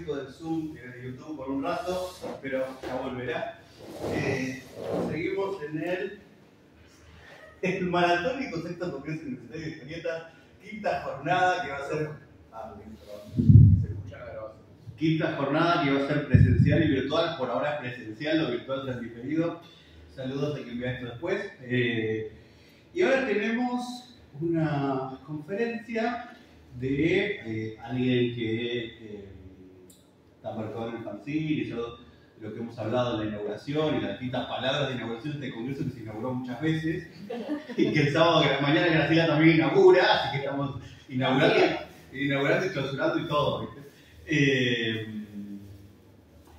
tecnológico del Zoom y de YouTube por un rato, pero ya volverá. Seguimos en el maratónico sexto Congreso Universitario de Historietas, quinta jornada que va a ser. Se escucha la grabación. Quinta jornada que va a ser presencial y virtual, por ahora es presencial, lo virtual se ha diferido. Saludos a quien vea esto después. Y ahora tenemos una conferencia de alguien que está marcado en el fanzine y yo, lo que hemos hablado de la inauguración y las distintas palabras de inauguración de este congreso que se inauguró muchas veces y que el sábado de la mañana Graciela también inaugura, así que estamos inaugurando y clausurando y todo, ¿viste?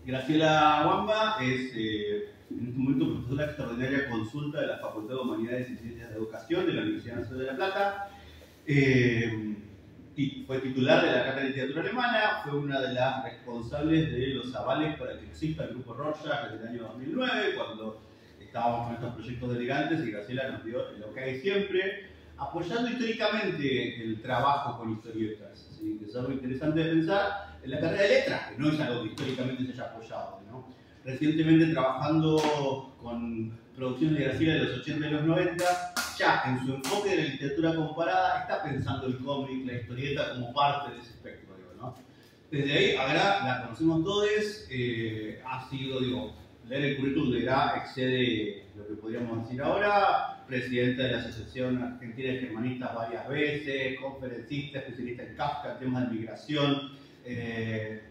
Graciela Wamba es en este momento profesora extraordinaria consulta de la Facultad de Humanidades y Ciencias de Educación de la Universidad Nacional de La Plata. Fue titular de la Cátedra de Literatura Alemana, fue una de las responsables de los avales para que exista el Grupo Rorschach desde el año 2009, cuando estábamos con estos proyectos delegantes y Graciela nos dio el ok siempre, apoyando históricamente el trabajo con historietas. ¿Sí? Que es algo interesante de pensar en la carrera de letras, que no es algo que históricamente se haya apoyado, ¿no? Recientemente trabajando con producciones de Graciela de los 80 y los 90, ya en su enfoque de la literatura comparada está pensando el cómic, la historieta como parte de ese espectro, ¿no? Desde ahí, ahora la conocemos todos, ha sido, leer el currículum de Gra excede lo que podríamos decir ahora, presidenta de la Asociación Argentina de Germanistas varias veces, conferencista, especialista en Kafka, temas de migración, en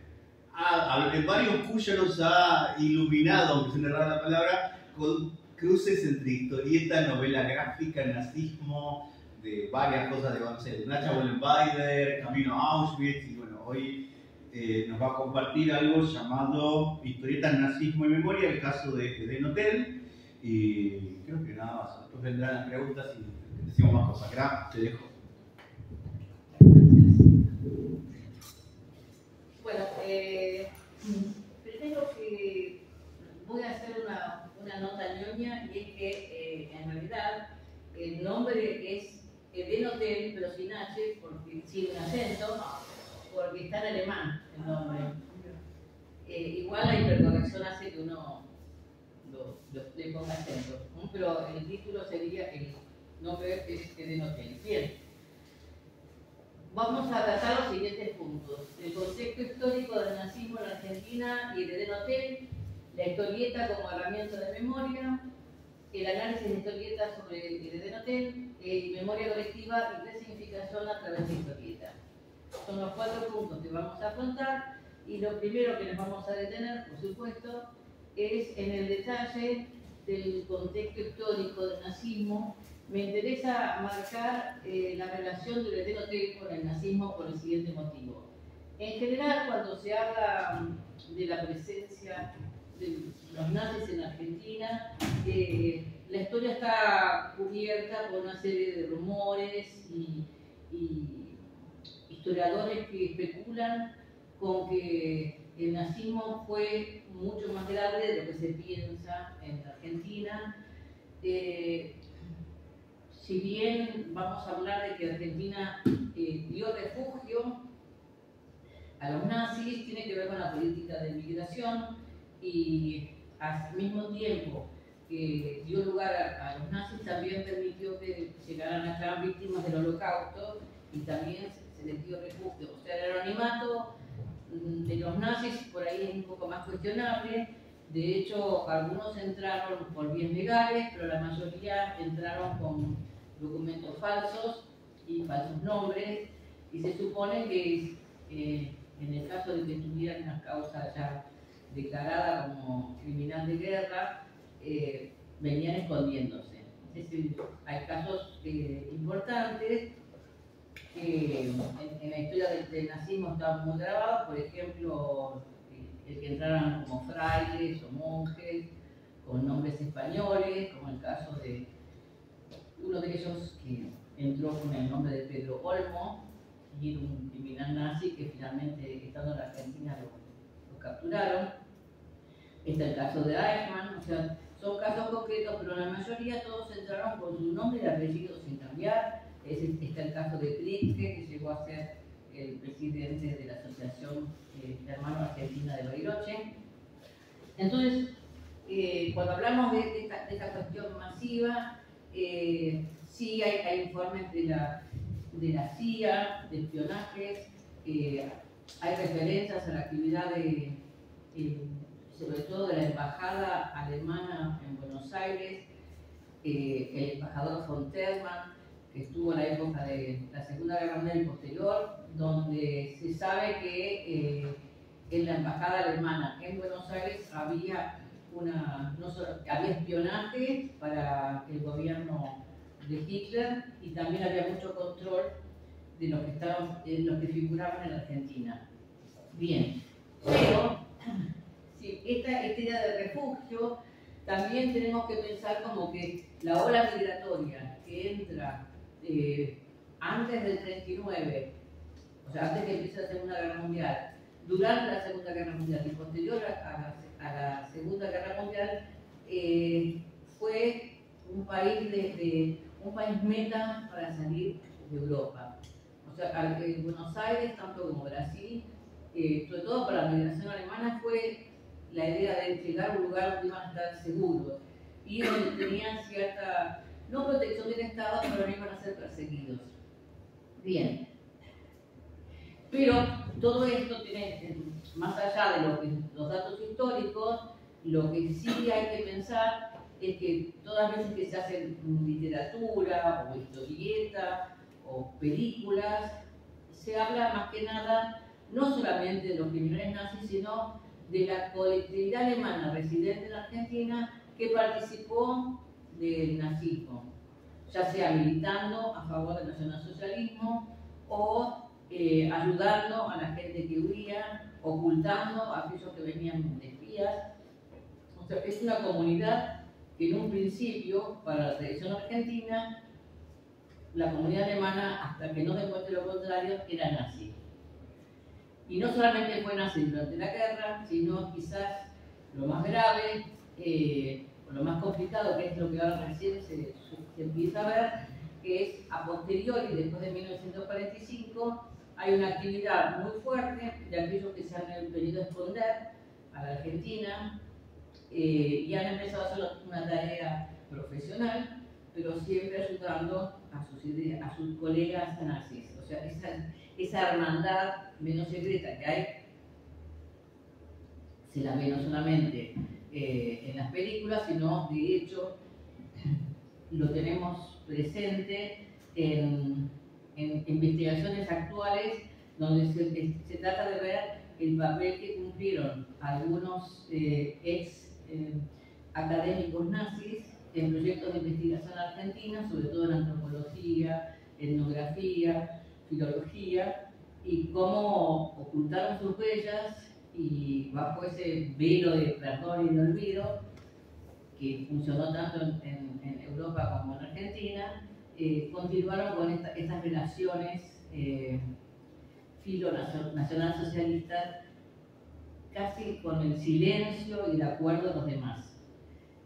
varios cuyos nos ha iluminado, aunque se me rara la palabra, con cruces entre historieta, novela gráfica, nazismo, de varias cosas de Nacha Wollenweider, Camino a Auschwitz, y bueno, hoy nos va a compartir algo llamado Historietas, Nazismo y Memoria, el caso de Eden Hotel, y creo que nada más, después vendrán las preguntas y decimos más cosas. Gra, te dejo. Bueno, primero que voy a hacer una nota ñoña, y es que en realidad el nombre es Eden Hotel, pero sin H, porque sin un acento, porque está en alemán el nombre. Igual la hipercorrección hace que uno le ponga acento, pero el título sería, el nombre es Eden Hotel. Bien. Vamos a tratar los siguientes puntos: el contexto histórico del nazismo en Argentina y el Eden Hotel, la historieta como herramienta de memoria, el análisis de historietas sobre el Eden Hotel, memoria colectiva y resignificación a través de historieta. Son los 4 puntos que vamos a afrontar, y lo primero que nos vamos a detener, por supuesto, es en el detalle del contexto histórico del nazismo. Me interesa marcar la relación del Eden Hotel con el nazismo por el siguiente motivo. En general, cuando se habla de la presencia de los nazis en Argentina, la historia está cubierta por una serie de rumores y historiadores que especulan con que el nazismo fue mucho más grande de lo que se piensa en Argentina. Si bien vamos a hablar de que Argentina dio refugio a los nazis, tiene que ver con la política de migración, y al mismo tiempo que dio lugar a los nazis, también permitió que llegaran a estar víctimas del Holocausto, y también se les dio refugio. O sea, el anonimato de los nazis por ahí es un poco más cuestionable. De hecho, algunos entraron por vías legales, pero la mayoría entraron con documentos falsos y falsos nombres, y se supone que en el caso de que tuvieran una causa ya declarada como criminal de guerra, venían escondiéndose. Es decir, hay casos importantes que en la historia del nazismo estaban muy grabados, por ejemplo, el que entraran como frailes o monjes con nombres españoles, como el caso de uno de ellos que entró con el nombre de Pedro Olmo, y era un criminal nazi que finalmente, estando en la Argentina, lo capturaron. Está el caso de Eichmann. O sea, son casos concretos, pero la mayoría todos entraron con su nombre y apellido sin cambiar. Está el caso de Pritzker, que llegó a ser el presidente de la Asociación Hermano Argentina de Bariloche. Entonces, cuando hablamos de esta cuestión masiva, sí hay informes de la CIA, de espionajes, hay referencias a la actividad sobre todo de la embajada alemana en Buenos Aires, el embajador von Termann, que estuvo en la época de la Segunda Guerra Mundial y posterior, donde se sabe que en la embajada alemana en Buenos Aires había había espionaje para el gobierno de Hitler y también había mucho control de los que figuraban en Argentina. Bien, pero sí, esta idea de refugio también tenemos que pensar como que la ola migratoria que entra antes del 39, o sea, antes que empiece la Segunda Guerra Mundial, durante la Segunda Guerra Mundial y posterior a la Segunda Guerra Mundial, fue un país meta para salir de Europa. O sea, Buenos Aires, tanto como Brasil, sobre todo para la migración alemana, fue la idea de llegar a un lugar donde iban a estar seguros y donde tenían cierta, no protección del Estado, pero no iban a ser perseguidos. Bien. Pero todo esto tiene, más allá de los datos históricos, lo que sí hay que pensar es que todas las veces que se hace literatura o historieta o películas, se habla más que nada no solamente de los criminales nazis, sino de la colectividad alemana residente en Argentina que participó del nazismo, ya sea militando a favor del nacionalsocialismo o ayudando a la gente que huía, ocultando a aquellos que venían de espías. O sea, es una comunidad que en un principio, para la tradición argentina, la comunidad alemana, hasta que no demuestre lo contrario, era nazi. Y no solamente fue nazi durante la guerra, sino quizás lo más grave, o lo más complicado, que es lo que ahora recién se empieza a ver, que es a posteriori, después de 1945, hay una actividad muy fuerte de aquellos que se han venido a esconder a la Argentina y han empezado a hacer una tarea profesional, pero siempre ayudando a sus colegas nazis. O sea, esa hermandad menos secreta que hay, se la ve no solamente en las películas, sino de hecho lo tenemos presente en investigaciones actuales donde se trata de ver el papel que cumplieron algunos académicos nazis en proyectos de investigación argentina, sobre todo en antropología, etnografía, filología, y cómo ocultaron sus huellas y bajo ese velo de perdón y de olvido que funcionó tanto en Europa como en Argentina, continuaron con estas relaciones filo-nacional-socialistas casi con el silencio y el acuerdo de los demás.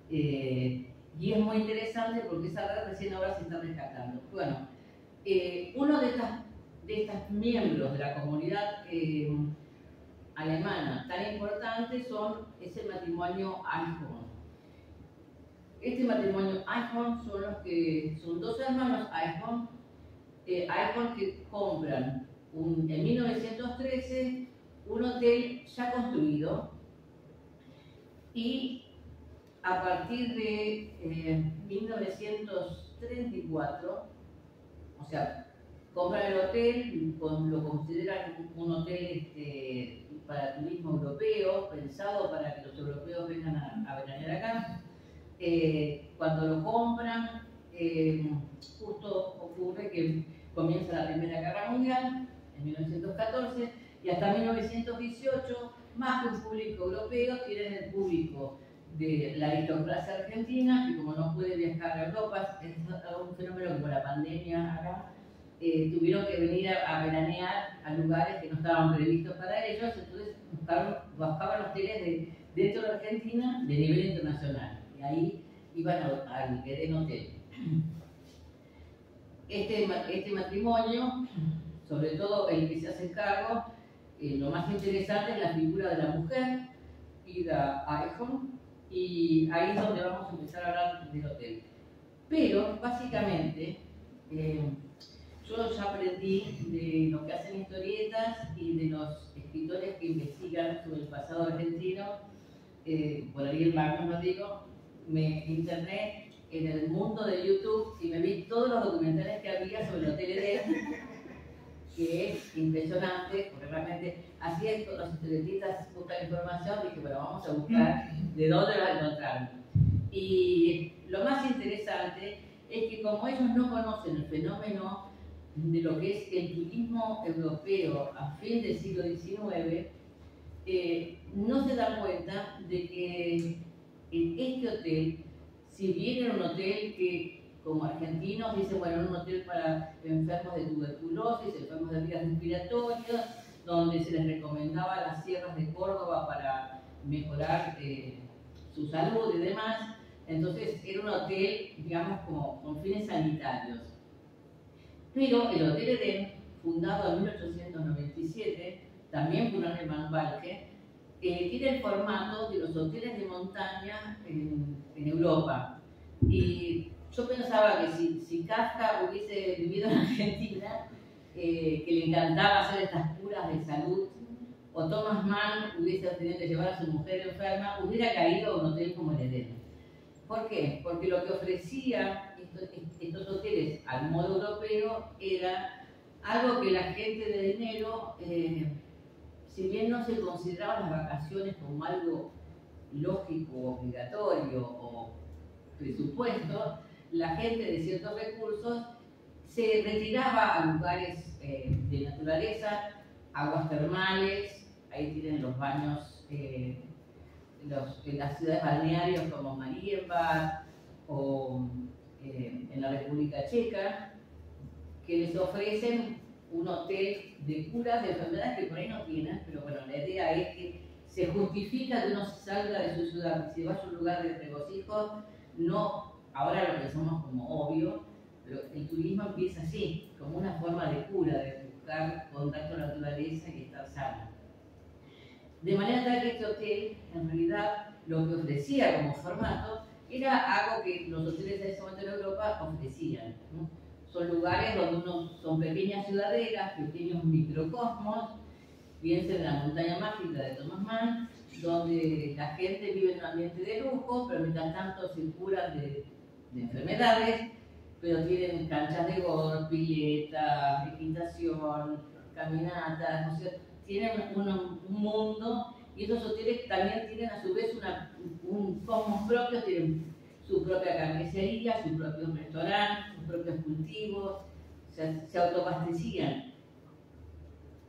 Y es muy interesante porque esa red recién ahora se está rescatando. Bueno, uno de estos miembros de la comunidad alemana tan importante es el matrimonio Eichhorn. Este matrimonio Eichhorn son dos hermanos Eichhorn que compran en 1913 un hotel ya construido y a partir de 1934, o sea, compran el hotel, lo consideran un hotel para turismo europeo, pensado para que los europeos vengan a veranear acá. Cuando lo compran, justo ocurre que comienza la Primera Guerra Mundial, en 1914, y hasta 1918, más que un público europeo, tienen el público de la aristocracia argentina, que como no puede viajar a Europa, es un fenómeno como la pandemia acá, tuvieron que venir a veranear a lugares que no estaban previstos para ellos, entonces buscaban hoteles dentro de Argentina de nivel internacional, y ahí iban al Eden Hotel. Este matrimonio sobre todo el que se hace cargo, lo más interesante es la figura de la mujer, Ida Eichhorn, y ahí es donde vamos a empezar a hablar del hotel. Pero, básicamente, yo ya aprendí de lo que hacen historietas y de los escritores que investigan sobre el pasado argentino, por ahí el Magnus lo digo, me interné en el mundo de YouTube y me vi todos los documentales que había sobre el Hotel Edén, que es impresionante, porque realmente así es, con los historietistas buscan información, dije, bueno, vamos a buscar de dónde la encontramos. Y lo más interesante es que como ellos no conocen el fenómeno de lo que es el turismo europeo a fin del siglo XIX, no se dan cuenta de que en este hotel, si bien era un hotel que como argentinos dicen, bueno, era un hotel para enfermos de tuberculosis, enfermos de vías respiratorias, donde se les recomendaba las sierras de Córdoba para mejorar su salud y demás. Entonces era un hotel, digamos, como con fines sanitarios. Pero el Hotel Edén, fundado en 1897, también por un alemán Balke, tiene el formato de los hoteles de montaña en Europa. Y yo pensaba que si Kafka hubiese vivido en Argentina, que le encantaba hacer estas curas de salud, o Thomas Mann hubiese tenido que llevar a su mujer enferma, hubiera caído a un hotel como el Edén. ¿Por qué? Porque lo que ofrecía estos hoteles al modo europeo era algo que la gente de dinero, si bien no se consideraban las vacaciones como algo lógico, obligatorio o presupuesto, la gente de ciertos recursos se retiraba a lugares de naturaleza, aguas termales, ahí tienen los baños en las ciudades balnearias como Marienbad o en la República Checa, que les ofrecen un hotel de curas de enfermedades que por ahí no tienen, pero bueno, la idea es que se justifica que uno salga de su ciudad, si vaya a un lugar de regocijo, no, ahora lo pensamos como obvio, pero el turismo empieza así, como una forma de cura, de buscar contacto con la naturaleza y estar sano. De manera tal que este hotel, en realidad, lo que ofrecía como formato era algo que los hoteles de ese momento en Europa ofrecían, ¿no? Son lugares donde son pequeñas ciudadelas, pequeños microcosmos, piensen en la montaña mágica de Thomas Mann, donde la gente vive en un ambiente de lujo, pero mientras tanto se curan de enfermedades, pero tienen canchas de golf, piletas, equitación, caminatas, ¿no sé? Tienen un mundo, y estos hoteles también tienen a su vez un cosmos propio, tienen su propia carnicería, su propio restaurante, sus propios cultivos, se autoabastecían.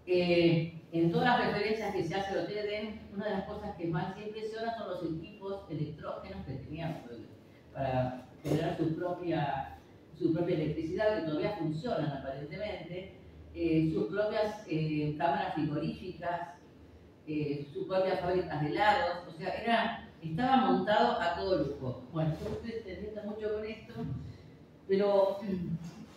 En todas las referencias que se hace al Hotel Edén, una de las cosas que más impresiona son los equipos electrógenos que tenían para generar su propia electricidad, que todavía funcionan aparentemente, sus propias cámaras frigoríficas, sus propias fábricas de helados, o sea, estaba montado a todo lujo. Bueno, yo estoy extendiendo mucho con esto, pero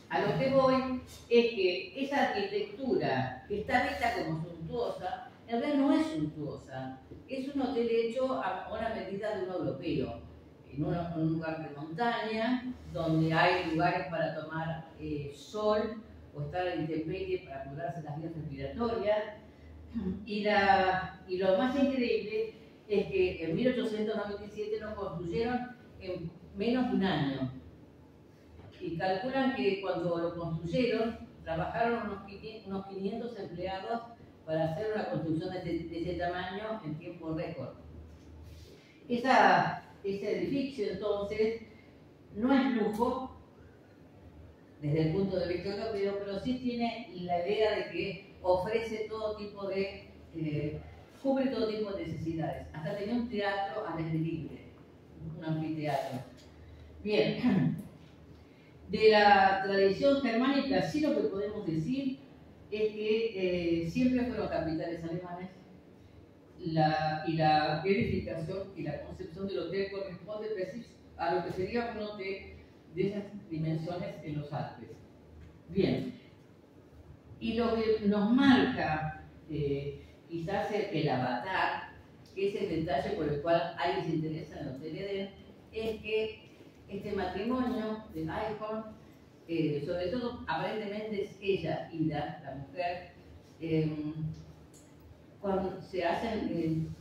a lo que voy es que esa arquitectura que está vista como suntuosa, en realidad no es suntuosa. Es un hotel hecho a una medida de un europeo, en un lugar de montaña, donde hay lugares para tomar sol o estar en intemperie para curarse las vías respiratorias. Y lo más increíble es que en 1897 lo construyeron en menos de un año. Y calculan que cuando lo construyeron, trabajaron unos 500 empleados para hacer una construcción de ese tamaño en tiempo récord. Ese edificio, entonces, no es lujo desde el punto de vista europeo, pero sí tiene la idea de que ofrece todo tipo de cubre todo tipo de necesidades. Hasta tenía un teatro al aire libre, un anfiteatro. Bien, de la tradición germánica, sí lo que podemos decir es que siempre fueron capitales alemanes, y la edificación y la concepción del hotel corresponde a lo que sería un hotel de esas dimensiones en los Alpes. Bien, Y lo que nos marca quizás el avatar, que es el detalle por el cual alguien se interesa en el Hotel Edén, es que este matrimonio de Eichhorn, sobre todo aparentemente es ella, Ida, la mujer, cuando se hacen,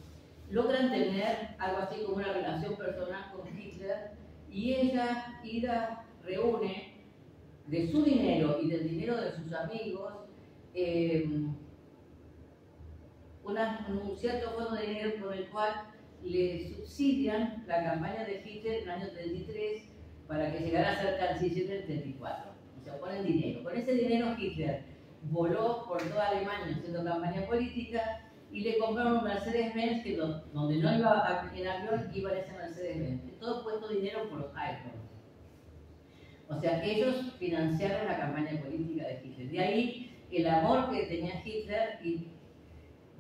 logran tener algo así como una relación personal con Hitler, y ella, Ida, reúne de su dinero y del dinero de sus amigos un cierto fondo de dinero por el cual le subsidian la campaña de Hitler en el año 33 para que llegara a ser canciller en el 34. O sea, ponen dinero. Con ese dinero Hitler voló por toda Alemania haciendo campaña política y le compraron un Mercedes-Benz que donde no iba en avión, iba en ese Mercedes-Benz. Todo puesto dinero por los Eichhorn. O sea, ellos financiaron la campaña política de Hitler. De ahí el amor que tenía Hitler y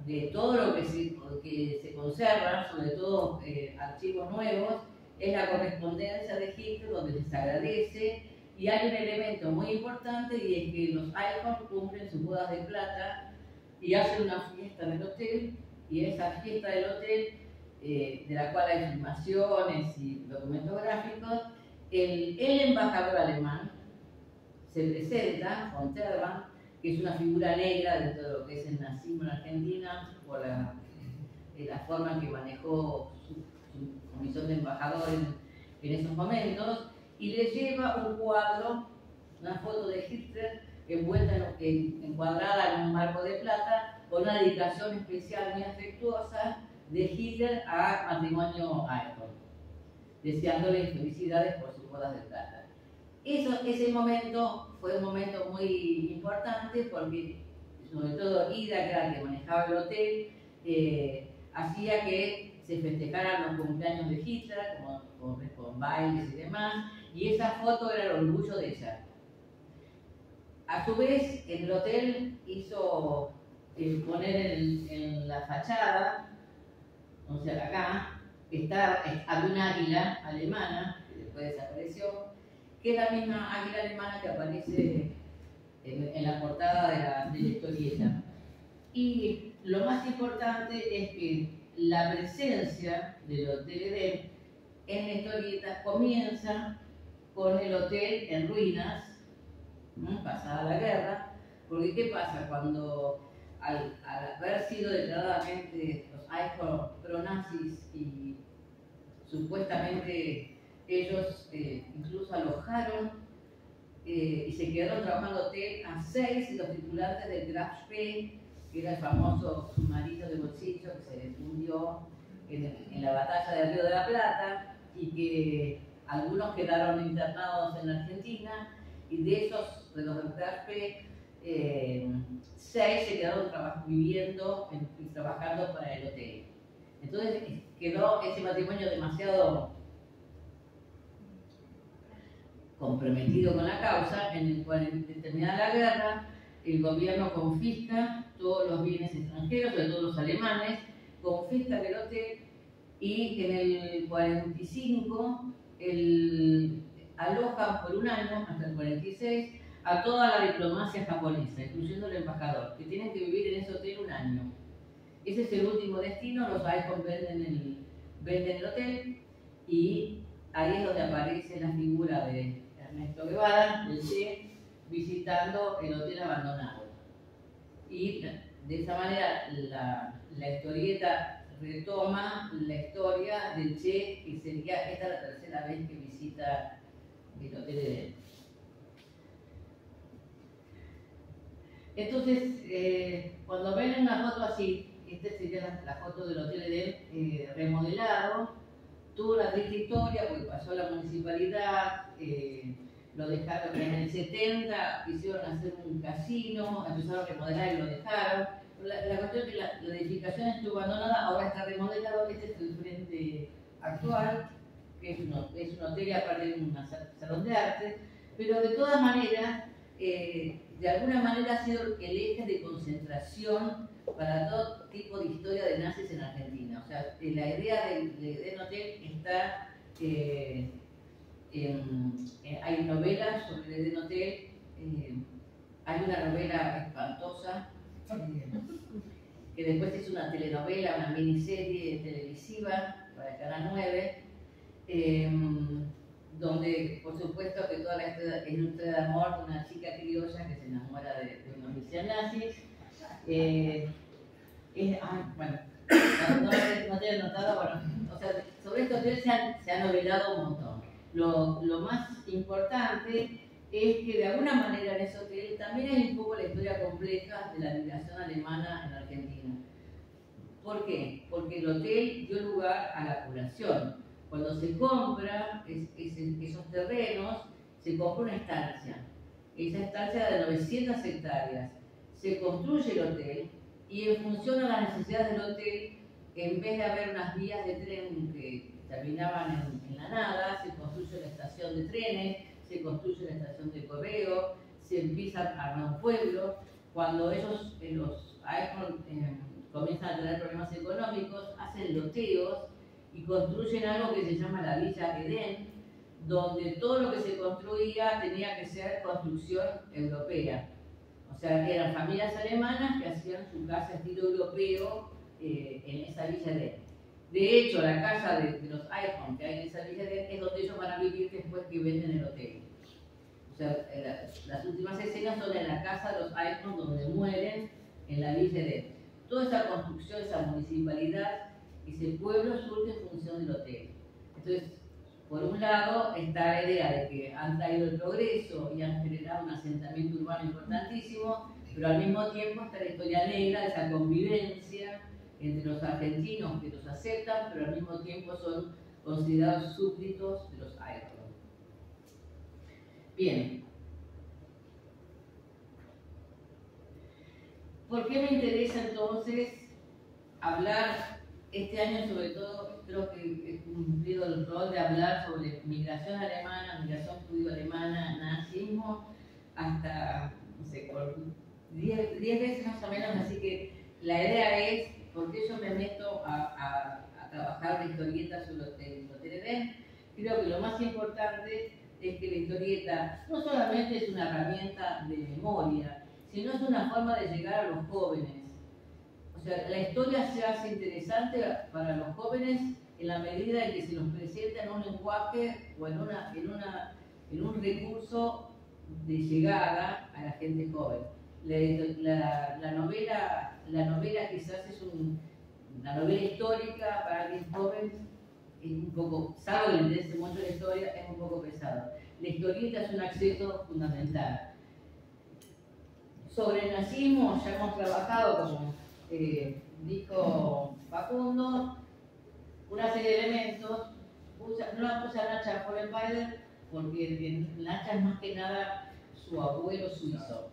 de todo lo que se conserva, sobre todo archivos nuevos, es la correspondencia de Hitler donde les agradece, y hay un elemento muy importante y es que los Eichhorn cumplen sus bodas de plata y hacen una fiesta en el hotel, y esa fiesta del hotel, de la cual hay filmaciones y documentos gráficos, el embajador alemán se presenta, von Terban, que es una figura negra dentro de lo que es el nazismo en Argentina, por la forma en que manejó su comisión de embajador en esos momentos, y le lleva un cuadro, una foto de Hitler encuadrada en un marco de plata, con una dedicación especial muy afectuosa de Hitler a matrimonio Eichhorn, deseándole felicidades por sus bodas de plata. Ese momento fue un momento muy importante porque, sobre todo Ida, que era la que manejaba el hotel, hacía que se festejaran los cumpleaños de Hitler, con bailes y demás, y esa foto era el orgullo de ella. A su vez, en el hotel hizo poner en la fachada, o sea, acá, había una águila alemana, que después desapareció, que es la misma águila alemana que aparece en la portada de la historieta. Y lo más importante es que la presencia del Hotel Edén en la historieta comienza con el hotel en ruinas, pasada la guerra, porque ¿qué pasa? Cuando al haber sido declaradamente los Eichhorn pro-nazis y supuestamente ellos incluso alojaron y se quedaron trabajando hotel a 6 de los tripulantes del Graf Spee, que era el famoso submarino de bolsillo que se hundió en la batalla del Río de la Plata, y que algunos quedaron internados en Argentina, y de esos, de los del Graf Spee, 6 se quedaron viviendo y trabajando para el hotel. Entonces quedó ese matrimonio demasiado comprometido con la causa, en el cual, terminada la guerra, el gobierno confisca todos los bienes extranjeros, sobre todo los alemanes, confisca el hotel, y en el 45 alojan por un año, hasta el 46, a toda la diplomacia japonesa, incluyendo el embajador, que tienen que vivir en ese hotel un año. Ese es el último destino. Los Eichhorn venden el hotel, y ahí es donde aparece la figura de Ernesto Guevara, del Che, visitando el hotel abandonado. Y de esa manera la historieta retoma la historia del Che, que sería esta la tercera vez que visita el hotel Edén. Entonces, cuando ven una foto así, esta sería la foto del Hotel Edén remodelado, tuvo una triste historia porque pasó a la municipalidad, lo dejaron en el 70, quisieron hacer un casino, empezaron a remodelar y lo dejaron. La cuestión es que la edificación estuvo abandonada, ahora está remodelado. Este es el frente actual, que es un hotel y aparte de un salón de arte, pero de todas maneras, de alguna manera ha sido el eje de concentración para todo tipo de historia de nazis en Argentina. O sea, la idea del Hotel está, hay novelas sobre el Hotel, Hay una novela espantosa, que después hizo una telenovela, una miniserie televisiva para el Canal 9, donde por supuesto que toda la historia es una historia de amor de una chica criolla que se enamora de un oficial nazi. Bueno, no te he notado, bueno, o sea, sobre estos tres se ha novelado un montón. Lo más importante es que de alguna manera en ese hotel también hay un poco la historia compleja de la migración alemana en Argentina. ¿Por qué? Porque el hotel dio lugar a la población. Cuando se compra esos terrenos, se compra una estancia. Esa estancia de 900 hectáreas. Se construye el hotel y en función a las necesidades del hotel, en vez de haber unas vías de tren que terminaban en la nada, se construye la estación de trenes, se construye la estación de correo, se empieza a armar un pueblo. Cuando ellos, los iPhone, comienzan a tener problemas económicos, hacen loteos y construyen algo que se llama la Villa Edén, donde todo lo que se construía tenía que ser construcción europea. O sea, eran familias alemanas que hacían su casa estilo europeo en esa Villa Edén. De hecho, la casa de los iPhone que hay en esa Villa Edén es donde ellos van a vivir después que venden el hotel. O sea, las últimas escenas son en la casa de los iPhone donde mueren en la Villa Edén. Toda esa construcción, esa municipalidad, ese pueblo surge en función del hotel. Entonces, por un lado está la idea de que han traído el progreso y han generado un asentamiento urbano importantísimo, pero al mismo tiempo está la historia negra de esa convivencia entre los argentinos que los aceptan, pero al mismo tiempo son considerados súbditos de los iPhone. Bien. ¿Por qué me interesa entonces hablar este año, sobre todo, creo que he cumplido el rol de hablar sobre migración alemana, migración judío-alemana, nazismo, hasta, no sé, por 10 veces más o menos, así que la idea es, ¿por qué yo me meto a trabajar la historieta sobre el Hotel Edén? Creo que lo más importante es que la historieta no solamente es una herramienta de memoria, sino es una forma de llegar a los jóvenes. O sea, la historia se hace interesante para los jóvenes en la medida en que se nos presenta en un lenguaje o en un recurso de llegada a la gente joven. La novela quizás es una novela histórica para alguien joven, es un poco, salvo que le interese mucho la historia, es un poco pesado. La historieta es un acceso fundamental. Sobre el nazismo ya hemos trabajado, como dijo Facundo, una serie de elementos. No la puse a Nacha Hollenweider porque Nacha es más que nada su abuelo suizo.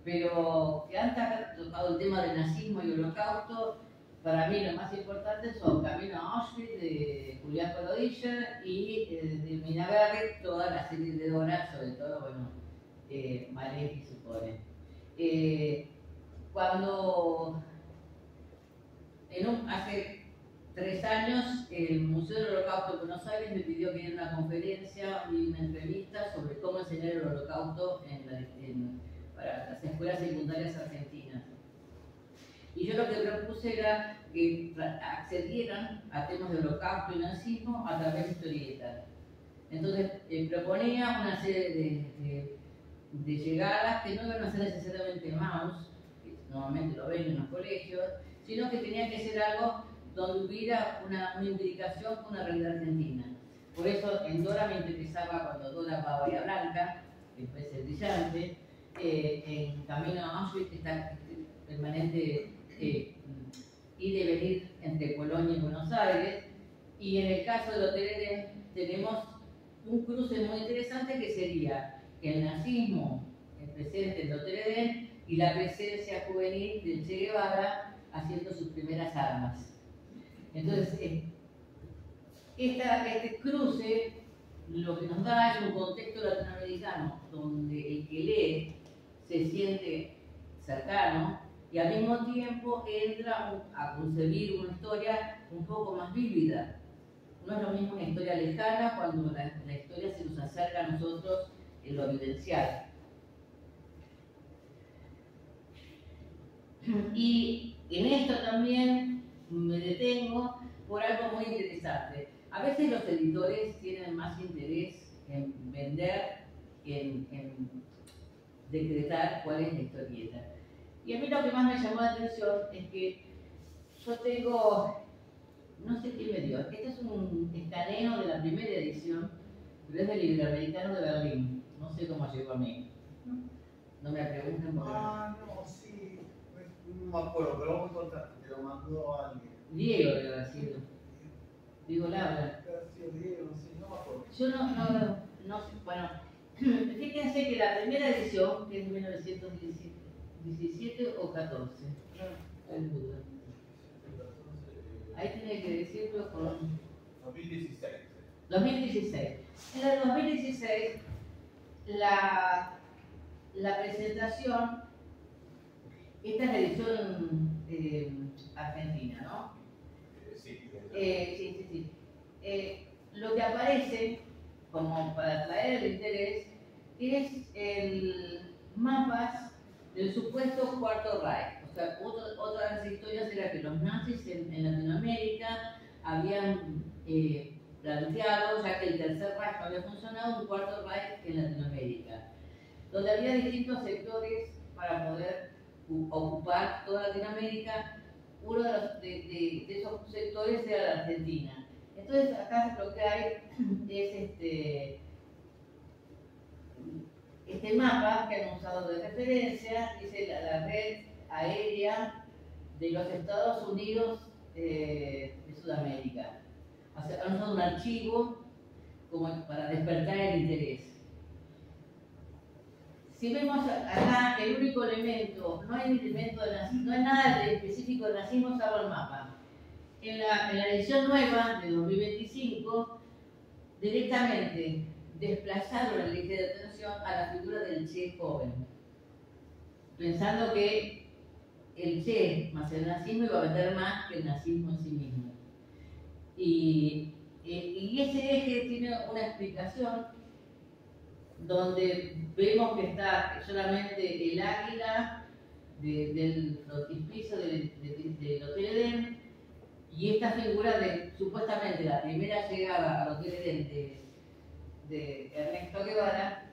Pero que antes ha tocado el tema del nazismo y holocausto, para mí lo más importante son Camino a Auschwitz de Julián Colodilla y de Mina Berry, toda la serie de Dora, sobre todo, bueno, Malek supone. Cuando hace 3 años el Museo del Holocausto de Buenos Aires me pidió que diera una conferencia y una entrevista sobre cómo enseñar el Holocausto para las escuelas secundarias argentinas. Y yo lo que propuse era que accedieran a temas de Holocausto y nazismo a través de historietas. Entonces proponía una serie de llegadas que no iban a ser necesariamente mouse, que normalmente lo ven en los colegios, sino que tenía que ser algo donde hubiera una implicación con la realidad argentina. Por eso en Dora me interesaba cuando Dora va a Bahía Blanca, que parece brillante, en Camino a Auschwitz está permanente ir y venir entre Colonia y Buenos Aires, y en el caso del Hotel Edén tenemos un cruce muy interesante que sería el nazismo, el presente del Hotel Edén, y la presencia juvenil del Che Guevara haciendo sus primeras armas. Entonces, este cruce lo que nos da es un contexto latinoamericano donde el que lee se siente cercano y al mismo tiempo entra a concebir una historia un poco más vívida. No es lo mismo una historia lejana cuando la historia se nos acerca a nosotros en lo vivencial. Y en esto también me detengo por algo muy interesante. A veces los editores tienen más interés en vender que en decretar cuál es la historieta. Y a mí lo que más me llamó la atención es que yo tengo, no sé quién me dio, este es un escaneo de la primera edición, pero es del Iberoamericano de Berlín. No sé cómo llegó a mí. No me pregunten por qué. No, sí. No me acuerdo, pero vos me contaste, te lo mandó alguien. Diego debe haber sido. Diego Laura. Diego, sí, no me acuerdo. Yo no sé, bueno, fíjense que la primera edición, que es de 1917 o 14, estoy en duda. Ahí tiene que decirlo con 2016. 2016. En el 2016, la presentación, esta es la edición argentina, ¿no? Sí. Sí. Lo que aparece, como para atraer el interés, es el mapas del supuesto Cuarto Reich. O sea, otra de las historias era que los nazis en Latinoamérica habían planteado, ya que el Tercer Reich no había funcionado, un Cuarto Reich en Latinoamérica, donde había distintos sectores para poder ocupar toda Latinoamérica. Uno de esos sectores era la Argentina. Entonces acá lo que hay es este mapa que han usado de referencia, dice la red aérea de los Estados Unidos de Sudamérica. O sea, han usado un archivo como para despertar el interés. Si vemos acá el único elemento, no hay elemento de nazismo, no hay nada de específico de nazismo salvo el mapa. En la edición nueva de 2025, directamente desplazaron el eje de atención a la figura del Che joven, pensando que el Che más el nazismo iba a vender más que el nazismo en sí mismo. Y ese eje tiene una explicación donde vemos que está solamente el águila del frontispicio del Hotel Edén y esta figura de supuestamente la primera llegada al Hotel Edén de Ernesto Guevara,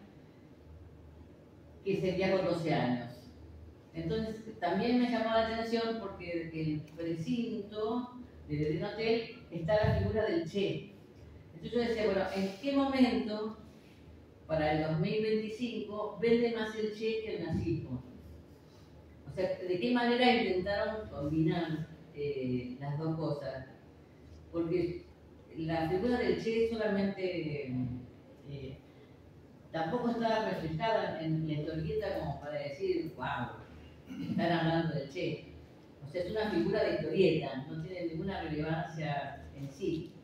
que sería con 12 años. Entonces también me llamó la atención porque el precinto del Edén Hotel está la figura del Che. Entonces yo decía, bueno, ¿en qué momento para el 2025 vende más el Che que el nazismo? O sea, ¿de qué manera intentaron combinar las dos cosas? Porque la figura del Che solamente tampoco estaba reflejada en la historieta como para decir, wow, están hablando del Che. O sea, es una figura de historieta, no tiene ninguna relevancia en sí.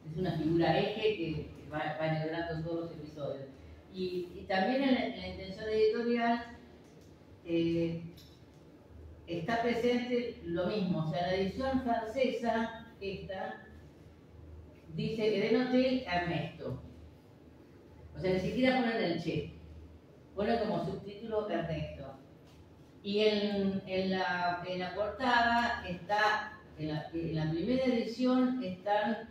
Es una figura eje que va enhebrando todos los episodios. Y también en la intención editorial está presente lo mismo. O sea, la edición francesa, esta, dice Edén Hotel Ernesto. O sea, ni siquiera ponen el Che. Ponen como subtítulo Ernesto. Y en la portada está, en la primera edición están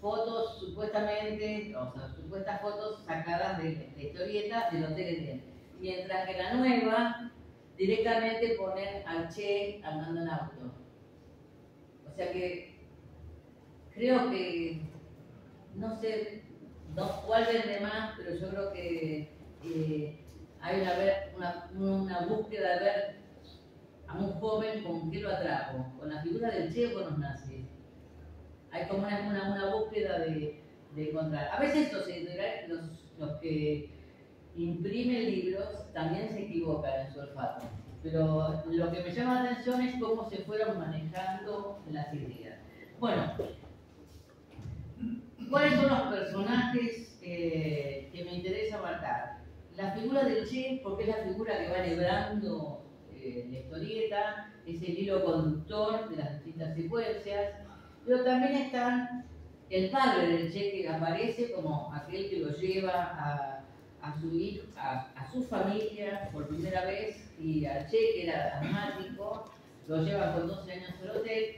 fotos supuestamente, o sea, supuestas fotos sacadas de la historieta del Hotel Edén. Mientras que la nueva directamente ponen al Che andando en auto. O sea que creo que, no sé cuál vende más, pero yo creo que hay una búsqueda de ver a un joven con qué lo atrajo, con la figura del Che o con los nazis. Hay como una búsqueda de encontrar. A veces los editoriales, los que imprimen libros también se equivocan en su olfato, pero lo que me llama la atención es cómo se fueron manejando las ideas. Bueno, ¿cuáles son los personajes que me interesa marcar? La figura del Che, porque es la figura que va enhebrando la historieta, es el hilo conductor de las distintas secuencias, pero también están el padre del Che que aparece como aquel que lo lleva a su hijo, a su familia por primera vez, y al Che que era asmático, lo llevan con 12 años al hotel.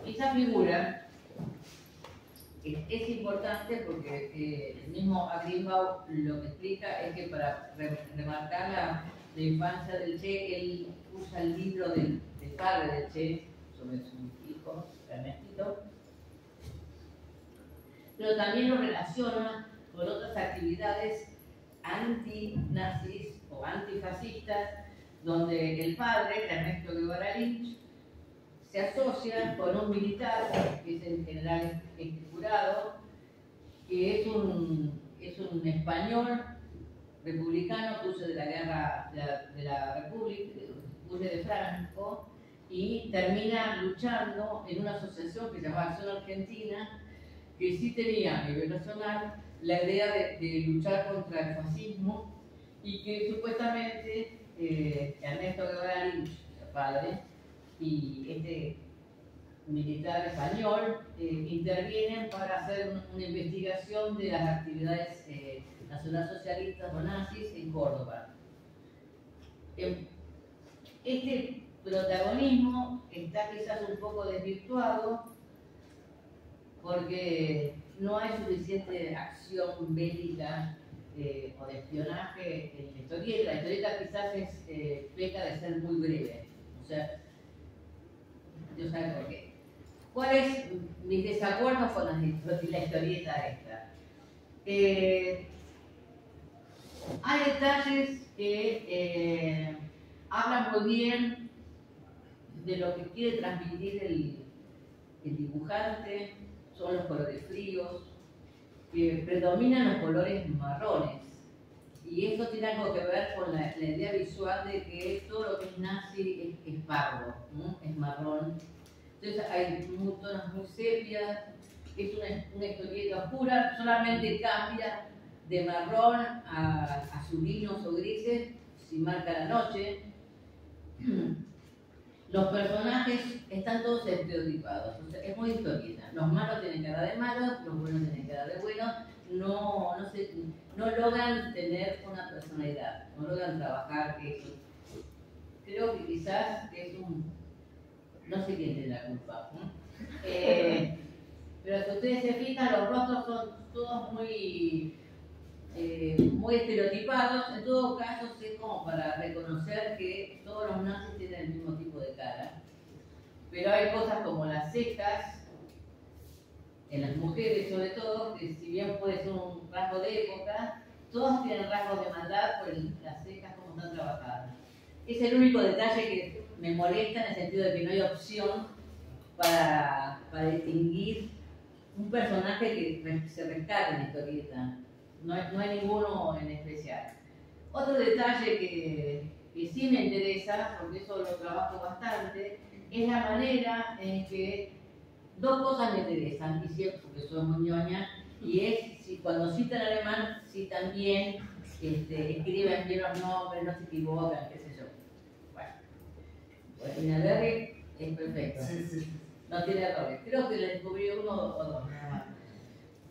Esa figura es importante porque el mismo Greenbaum lo que explica es que para remarcar la infancia del Che, él usa el libro del padre del Che sobre su hijo, Ernestito, pero también lo relaciona con otras actividades anti-nazis o antifascistas, donde el padre, Ernesto Guevara Lynch, se asocia con un militar, que es el general Jurado, que es un español republicano que huye de la guerra de la República, huye de Franco, y termina luchando en una asociación que se llama Acción Argentina, que sí tenía a nivel nacional la idea de luchar contra el fascismo, y que supuestamente Ernesto Guevara Lynch, el padre, y este militar español intervienen para hacer una investigación de las actividades nacionalsocialistas o nazis en Córdoba. Este protagonismo está quizás un poco desvirtuado porque no hay suficiente acción bélica o de espionaje en la historieta. La historieta quizás peca de ser muy breve. O sea, Dios sabe por qué. ¿Cuáles mis desacuerdos con la historieta esta? Hay detalles que hablan muy bien de lo que quiere transmitir el dibujante. Son los colores fríos, que predominan los colores marrones. Y esto tiene algo que ver con la idea visual de que todo lo que es nazi es pardo, ¿no? Es marrón. Entonces hay tonos muy sepias, es una historieta oscura, solamente cambia de marrón a azulinos o grises si marca la noche. Los personajes están todos estereotipados, o sea, es muy historieta. Los malos tienen cara de malos, los buenos tienen cara de buenos, no logran tener una personalidad, no logran trabajar eso. Creo que quizás es no sé quién tiene la culpa, pero si ustedes se fijan, los rostros son todos muy estereotipados. En todo caso, es como para reconocer que todos los nazis tienen el mismo tipo de cara. Pero hay cosas como las cejas, en las mujeres sobre todo, que si bien puede ser un rasgo de época, todos tienen rasgos de maldad por las cejas como están trabajadas. Es el único detalle que me molesta en el sentido de que no hay opción para distinguir un personaje que se rescate en la historieta. No hay ninguno en especial. Otro detalle que sí me interesa, porque eso lo trabajo bastante, es la manera en que dos cosas me interesan, y siempre porque soy muy ñoña, y es si cuando citan alemán, si también escriben bien los nombres, no se equivocan, qué sé yo. Bueno, Inaberri es perfecto. Sí. No tiene errores. Creo que le descubrí uno o dos nada más.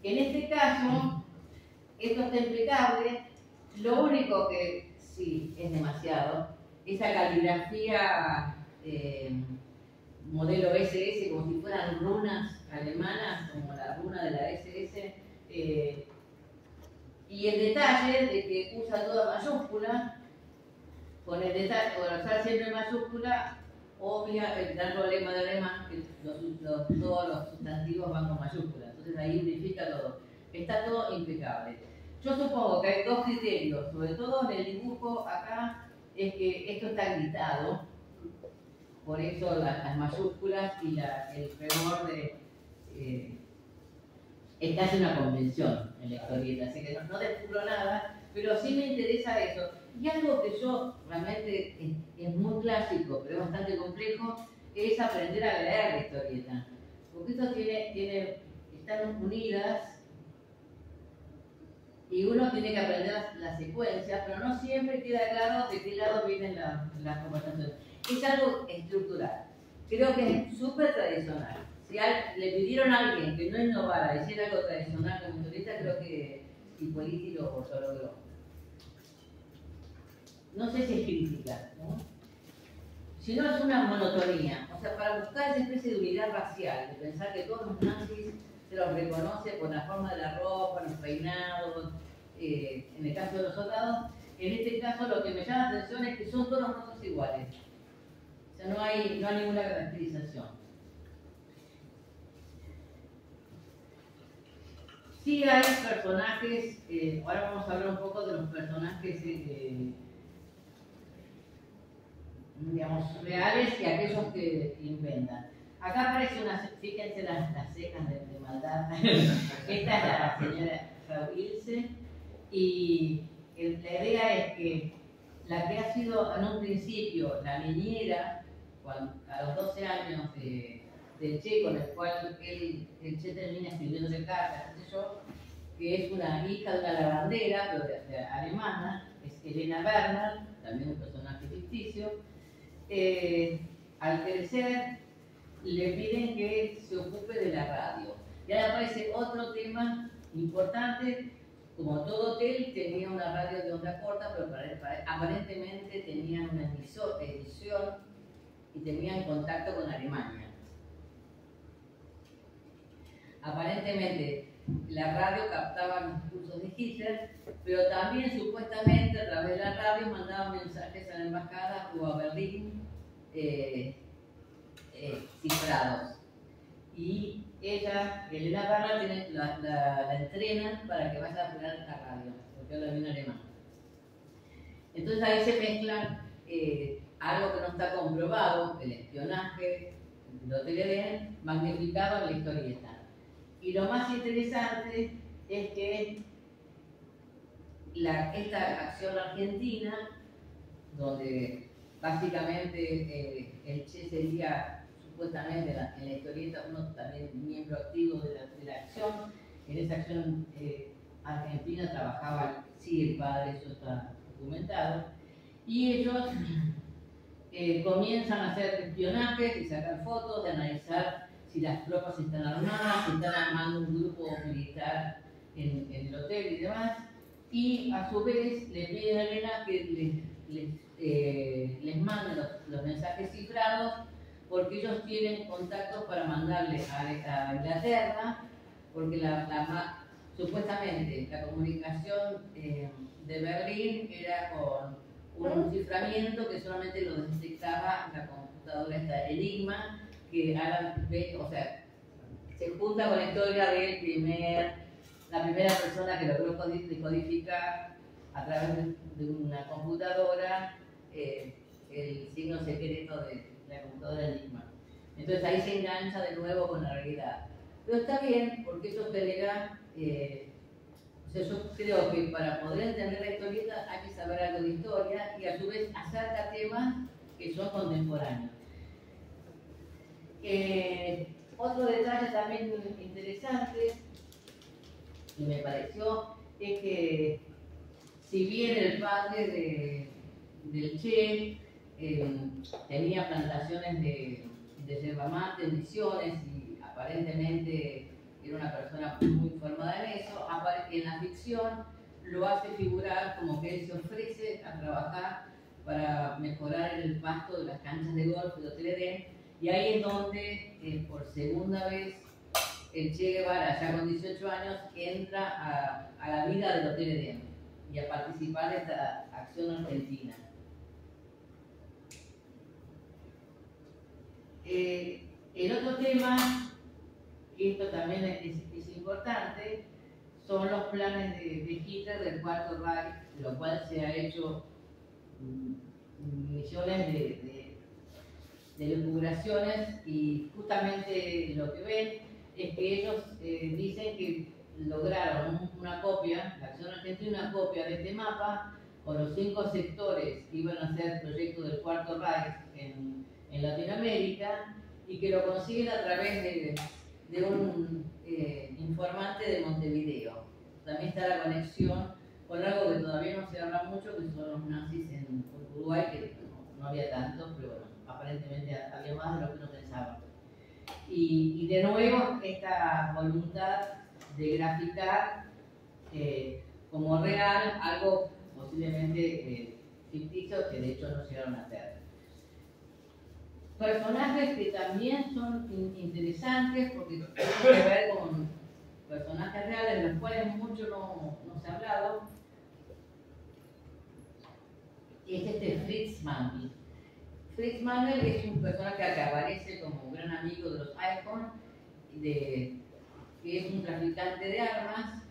En este caso, esto está impecable. Lo único que sí es demasiado, esa caligrafía modelo SS, como si fueran runas alemanas, como la runa de la SS, y el detalle de que usa toda mayúscula, con el detalle, por usar siempre mayúscula, obvia el gran problema de alemán, que todos los sustantivos van con mayúsculas, entonces ahí unifica todo. Está todo impecable. Yo supongo que hay dos criterios, sobre todo en el dibujo acá, es que esto está gritado, por eso las mayúsculas y el primor es casi una convención en la historieta, así que no descubro nada, pero sí me interesa eso. Y algo que yo realmente es muy clásico, pero es bastante complejo, es aprender a leer la historieta. Porque esto están unidas y uno tiene que aprender las secuencias, pero no siempre queda claro de qué lado vienen las conversaciones. Es algo estructural. Creo que es súper tradicional. Si le pidieron a alguien que no innovara, hiciera algo tradicional como historieta, creo que Hipólito lo logró. no sé si es crítica, ¿no? Sino es una monotonía. O sea, para buscar esa especie de unidad racial, de pensar que todos los nazis se los reconoce por la forma de la ropa, los peinados, en el caso de los soldados. En este caso lo que me llama la atención es que son todos los rostros iguales. O sea, no hay ninguna caracterización. Sí hay personajes, ahora vamos a hablar un poco de los personajes digamos, reales y aquellos que inventan. Acá aparece fíjense las cejas de maldad. Esta es la señora Frau Ilse, y la idea es que la que ha sido en un principio la niñera, a los 12 años del Che, con el cual el Che termina escribiéndole cartas, qué sé yo, que es una hija de una lavandera, pero de alemana, es Elena Werner, también un personaje ficticio. Al crecer le piden que se ocupe de la radio. Y ahora aparece otro tema importante. Como todo hotel tenía una radio de onda corta, pero aparentemente tenían una edición y tenían contacto con Alemania. Aparentemente la radio captaba los discursos de Hitler, pero también supuestamente a través de la radio mandaban mensajes a la embajada o a Berlín cifrados. Y ella, Elena Werner, la entrenan para que vaya a hablar la radio, porque habla bien alemán. Entonces ahí se mezclan algo que no está comprobado, el espionaje, lo Teledén, magnificado en la historieta. Y lo más interesante es que esta acción argentina, donde básicamente el Che sería supuestamente en la historieta uno también miembro activo de la acción, en esa acción argentina trabajaba sí el padre, eso está documentado, y ellos comienzan a hacer espionajes y sacar fotos, de analizar si las tropas están armadas, si están armando un grupo militar en el hotel y demás, y a su vez le piden a Elena que les manden los mensajes cifrados, porque ellos tienen contactos para mandarle a Inglaterra, porque supuestamente la comunicación de Berlín era con un ciframiento que solamente lo detectaba la computadora esta Enigma, que Alan ve, o sea, se junta con la historia de la primera persona que logró decodificar a través de una computadora el signo secreto de la computadora Enigma. Entonces ahí se engancha de nuevo con la realidad. Pero está bien, porque eso genera, o sea, yo creo que para poder entender la historieta hay que saber algo de historia y a su vez acerca temas que son contemporáneos. Otro detalle también interesante que me pareció es que si bien el padre del Che tenía plantaciones de yerba mate en Misiones y aparentemente era una persona muy formada en eso, en la ficción lo hace figurar como que él se ofrece a trabajar para mejorar el pasto de las canchas de golf de Hotel Edén, y ahí es donde por segunda vez el Che Guevara, ya con 18 años, entra a la vida del Hotel Edén y a participar de esta acción argentina. El otro tema, y esto también es importante, son los planes de Hitler del Cuarto Reich, de lo cual se ha hecho millones de lucubraciones, y justamente lo que ven es que ellos dicen que lograron una copia, la acción argentina, una copia de este mapa con los 5 sectores que iban a ser proyectos del Cuarto Reich en Latinoamérica, y que lo consiguen a través de un informante de Montevideo. También está la conexión con algo que todavía no se habla mucho, que son los nazis en Uruguay, que no había tantos, pero bueno, aparentemente había más de lo que uno pensaba. Y de nuevo esta voluntad de graficar como real algo posiblemente ficticios que de hecho no llegaron a ser. Personajes que también son interesantes porque tienen que ver con personajes reales, de los cuales mucho no se ha hablado. Es Fritz Mangel. Fritz Mangel es un personaje que aparece como un gran amigo de los Icon, que es un traficante de armas,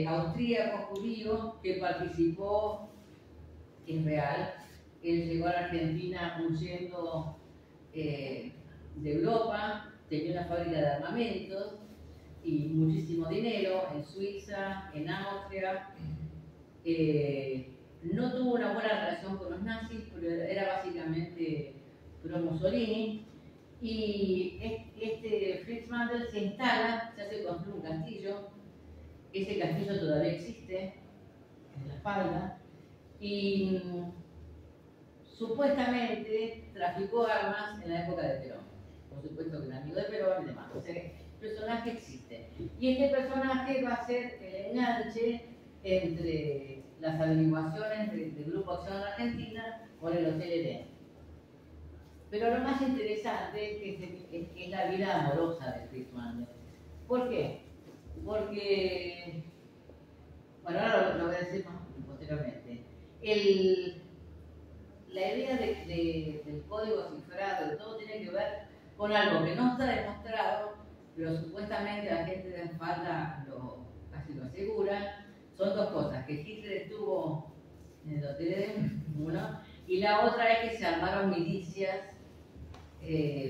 austríaco, judío, que participó, es real, él llegó a la Argentina huyendo de Europa, tenía una fábrica de armamentos y muchísimo dinero en Suiza, en Austria. No tuvo una buena relación con los nazis, pero era básicamente pro Mussolini. Y este Fritz Mangel se instala, se hace construir un castillo. Ese castillo todavía existe en la falda. Y supuestamente traficó armas en la época de Perón. Por supuesto que era amigo de Perón y demás. O sea, el personaje existe. Y este personaje va a ser el enganche entre las averiguaciones del Grupo Acción Argentina con el Hotel Edén. Pero lo más interesante es la vida amorosa de Fritz Mangel. ¿Por qué? Porque, bueno, ahora lo voy a decir más posteriormente. La idea del código cifrado, de todo, tiene que ver con algo que no está demostrado, pero supuestamente la gente de falda casi lo asegura. Son dos cosas, que Hitler estuvo en el Hotel Edén, uno, y la otra es que se armaron milicias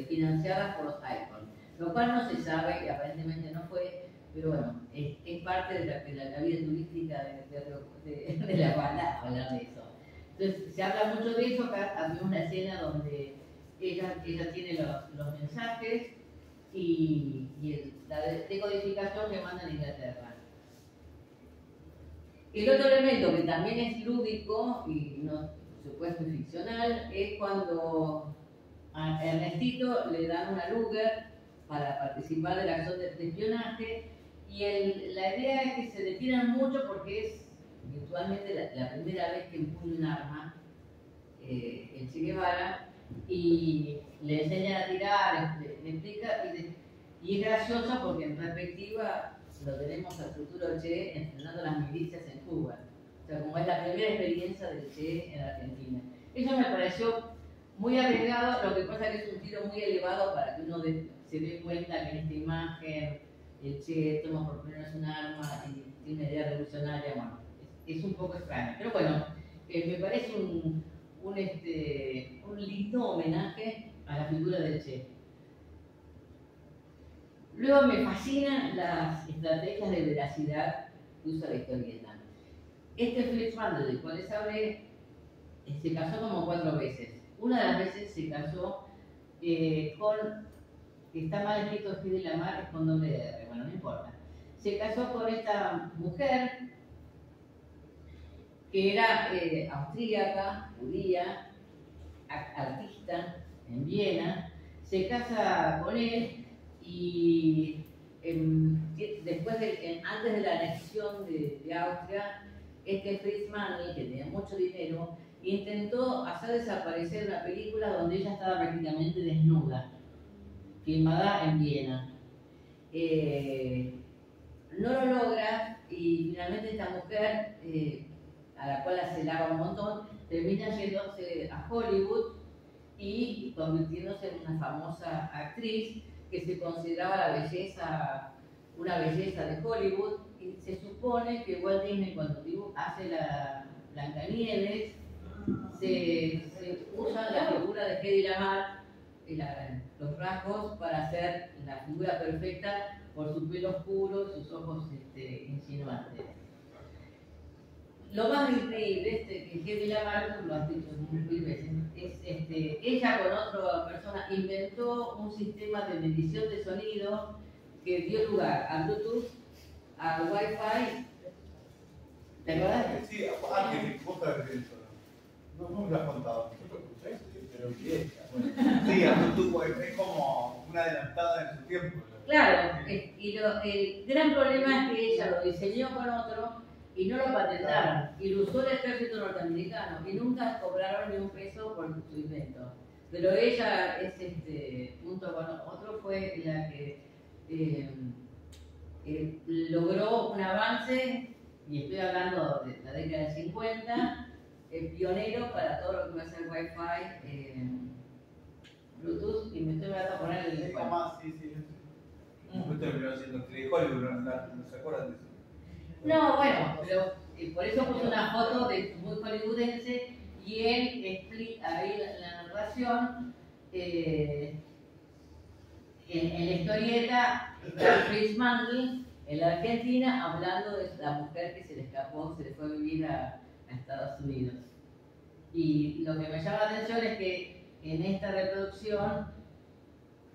financiadas por los Icon, lo cual no se sabe y aparentemente no fue, pero bueno, es parte de la vida turística de la banda hablar de eso. Entonces se habla mucho de eso. Acá había una escena donde ella tiene los mensajes y la decodificación que manda a Inglaterra. El otro elemento que también es lúdico y no, por supuesto, ficcional, es cuando a Ernestito le dan una Luger para participar de la acción de espionaje, y la idea es que se detienen mucho porque es virtualmente la primera vez que empuña un arma el Che Guevara, y le enseñan a tirar, le explica, y es gracioso porque en perspectiva lo tenemos al futuro Che entrenando las milicias en Cuba. O sea, como es la primera experiencia del Che en Argentina. Eso me pareció muy arriesgado, lo que pasa es que es un tiro muy elevado para que uno se dé cuenta que en esta imagen el Che toma por primera vez un arma y tiene una idea revolucionaria. Bueno, es un poco extraño. Pero bueno, me parece un lindo homenaje a la figura del Che. Luego me fascinan las estrategias de veracidad que usa la historieta. Fritz Mangel, del cual les hablé, se casó como 4 veces. Una de las veces se casó con, está mal escrito G de la Mar, es con doble R, bueno, no importa. Se casó con esta mujer que era austríaca, judía, artista, en Viena. Se casa con él. Y después antes de la anexión de Austria, Fritz Mangel, que tenía mucho dinero, intentó hacer desaparecer una película donde ella estaba prácticamente desnuda, filmada en Viena. No lo logra y finalmente esta mujer, a la cual se lava un montón, termina yéndose a Hollywood y convirtiéndose en una famosa actriz que se consideraba una belleza de Hollywood, y se supone que Walt Disney, cuando hace la Blancanieves, se usa la figura de Hedy Lamarr, los rasgos, para hacer la figura perfecta por su pelo oscuro y sus ojos insinuantes. Lo más increíble que Hedy Lamarr, lo has dicho mil veces, es ella con otra persona inventó un sistema de medición de sonido que dio lugar a Bluetooth, a Wi-Fi. ¿Te acuerdas? Sí, antes, vos sabés de eso. No me lo has contado. Pero bien. Sí, a Bluetooth es como una adelantada en su tiempo. Claro, y el gran problema es que ella lo diseñó con otro, y no lo patentaron, y lo usó el ejército norteamericano, y nunca cobraron ni un peso por su invento. Pero ella es, junto con otro, fue la que logró un avance, y estoy hablando de la década del 50, pionero para todo lo que va a ser Wi-Fi, Bluetooth, y me estoy tratando de poner el... Es más, sí. Después terminó haciendo Hollywood, ¿no se acuerdan de eso? No, bueno, pero por eso puse una foto de muy hollywoodense y él explica ahí la narración. En la historieta está Fritz Mandl en la Argentina hablando de la mujer que se le escapó, se le fue a vivir a Estados Unidos. Y lo que me llama la atención es que en esta reproducción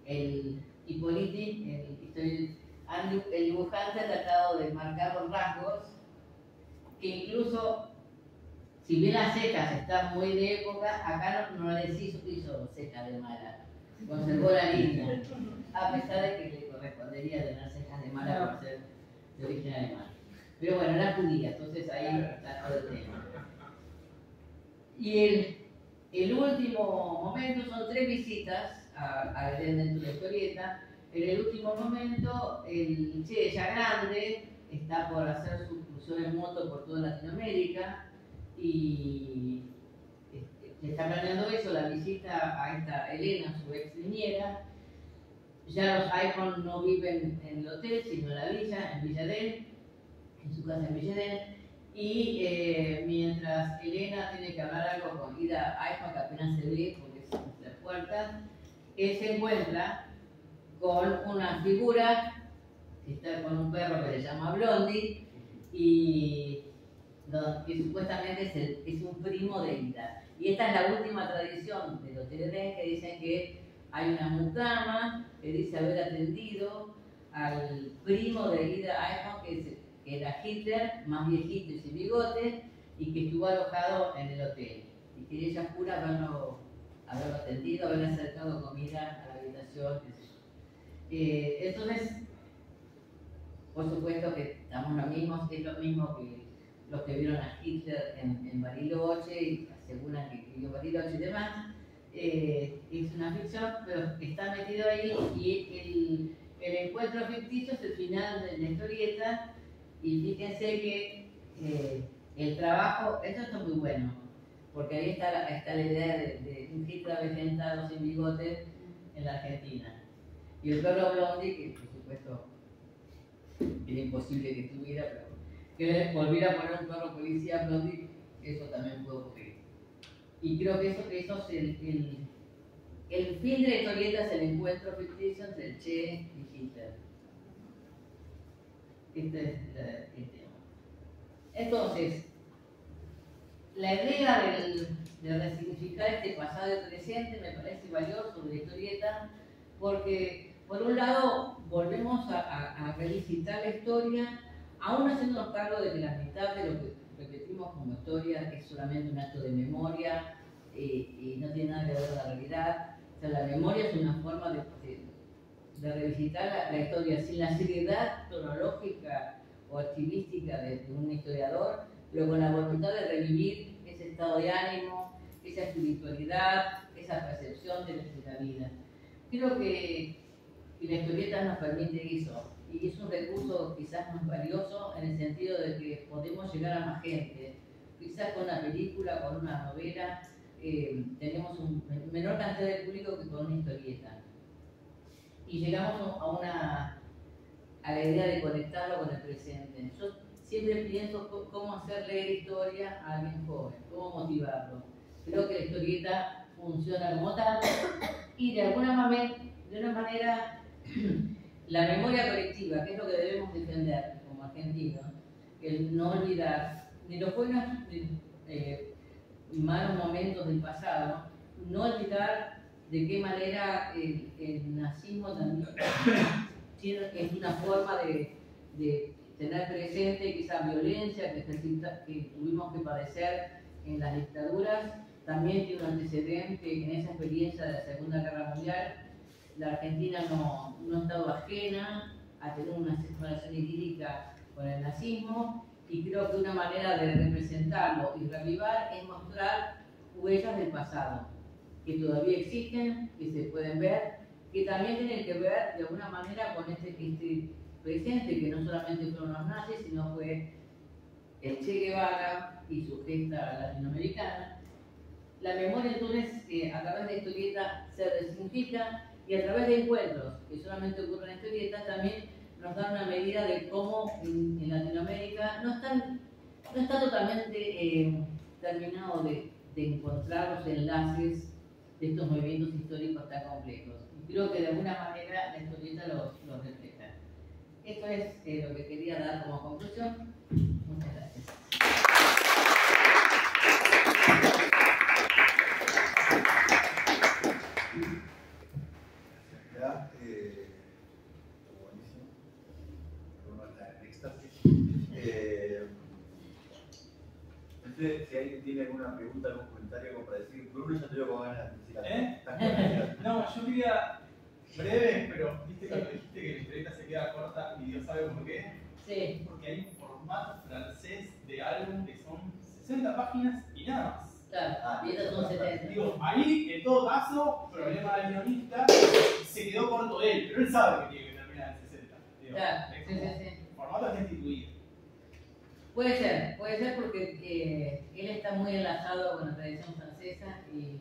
el Hippolyte, el dibujante ha tratado de marcar los rasgos que incluso, si bien las cejas están muy de época, acá no les hizo cejas de mala, conservó la línea, a pesar de que le correspondería tener cejas de mala por ser de origen alemán. Pero bueno, era judía, entonces ahí está todo el tema. Y el último momento son 3 visitas a Belén dentro de la historieta. En el último momento, el Che, ya grande, está por hacer su crucero en moto por toda Latinoamérica y se está planeando eso, la visita a esta Elena, su ex niñera. Ya los iPhone no viven en el hotel, sino en la villa, en Villadel, en su casa en Villadel. Y mientras Elena tiene que hablar algo con Ida iPhone, que apenas se ve porque es las puertas, él se encuentra con una figura que está con un perro que se llama Blondie y que supuestamente es un primo de Ida. Y esta es la última tradición de los Teledén, que dicen que hay una mucama que dice haber atendido al primo de Ida Eichmann, que era Hitler, más viejito y sin bigote, y que estuvo alojado en el hotel. Y que ella jura haberlo atendido, haberle acercado comida a la habitación, qué sé yo. Entonces, por supuesto que estamos lo mismo, es lo mismo que los que vieron a Hitler en Bariloche y aseguran que vio Bariloche y demás. Es una ficción, pero está metido ahí y el encuentro ficticio es el final de la historieta. Y fíjense que el trabajo, esto está muy bueno, porque ahí está la idea de un Hitler avejentado sin bigote en la Argentina. Y el perro Blondie, que por supuesto era imposible que estuviera, pero que le volviera a poner un perro policía Blondie, eso también puede ocurrir. Y creo que eso es el fin de la historieta, es el encuentro ficticio entre el Che y Hitler. Este es el tema. Entonces, la idea de resignificar este pasado y presente me parece valioso de la historieta, porque por un lado volvemos a revisitar la historia, aún haciéndonos cargo de que la mitad de lo que repetimos como historia es solamente un acto de memoria y no tiene nada que ver con la realidad. O sea, la memoria es una forma de revisitar la historia sin la seriedad cronológica o archivística de un historiador, pero con la voluntad de revivir ese estado de ánimo, esa espiritualidad, esa percepción de la vida. Creo que la historieta nos permite eso, y es un recurso quizás más valioso en el sentido de que podemos llegar a más gente. Quizás con una película, con una novela, tenemos un menor cantidad de público que con una historieta. Y llegamos a la idea de conectarlo con el presente. Yo siempre pienso cómo hacer leer historia a alguien joven, cómo motivarlo. Creo que la historieta funciona como tal y de alguna manera la memoria colectiva, que es lo que debemos defender como argentinos, el no olvidar ni los buenos malos momentos del pasado, no olvidar de qué manera el nazismo también es una forma de tener presente que esa violencia que tuvimos que padecer en las dictaduras también tiene un antecedente en esa experiencia de la Segunda Guerra Mundial. La Argentina no ha estado ajena a tener una relación idílica con el nazismo y creo que una manera de representarlo y reavivar es mostrar huellas del pasado, que todavía existen, que se pueden ver, que también tienen que ver de alguna manera con este presente, que no solamente fueron los nazis, sino fue el Che Guevara y su gesta latinoamericana. La memoria entonces a través de historietas se resignifica y a través de encuentros que solamente ocurren en historietas también nos dan una medida de cómo en Latinoamérica no está totalmente terminado de encontrar los enlaces de estos movimientos históricos tan complejos. Y creo que de alguna manera la historieta los refleja. Esto es lo que quería dar como conclusión. Muchas gracias. Buenísimo. Bruno está en éxtasis. Si alguien tiene alguna pregunta, algún comentario, algo para decir, Bruno ya te veo con ganas de decir algo. No, yo quería breve, pero viste cuando dijiste que la historieta se queda corta y Dios sabe por qué. Sí. Porque hay un formato francés de álbum que son 60 páginas y nada más. Claro, y estos son 70. Digo, ahí, en todo caso, problema del guionista, se quedó corto él, pero él sabe que tiene que terminar en 60. Digo, Claro, es sí, como, sí. el formato está instituido. Puede ser porque él está muy enlazado con la tradición francesa y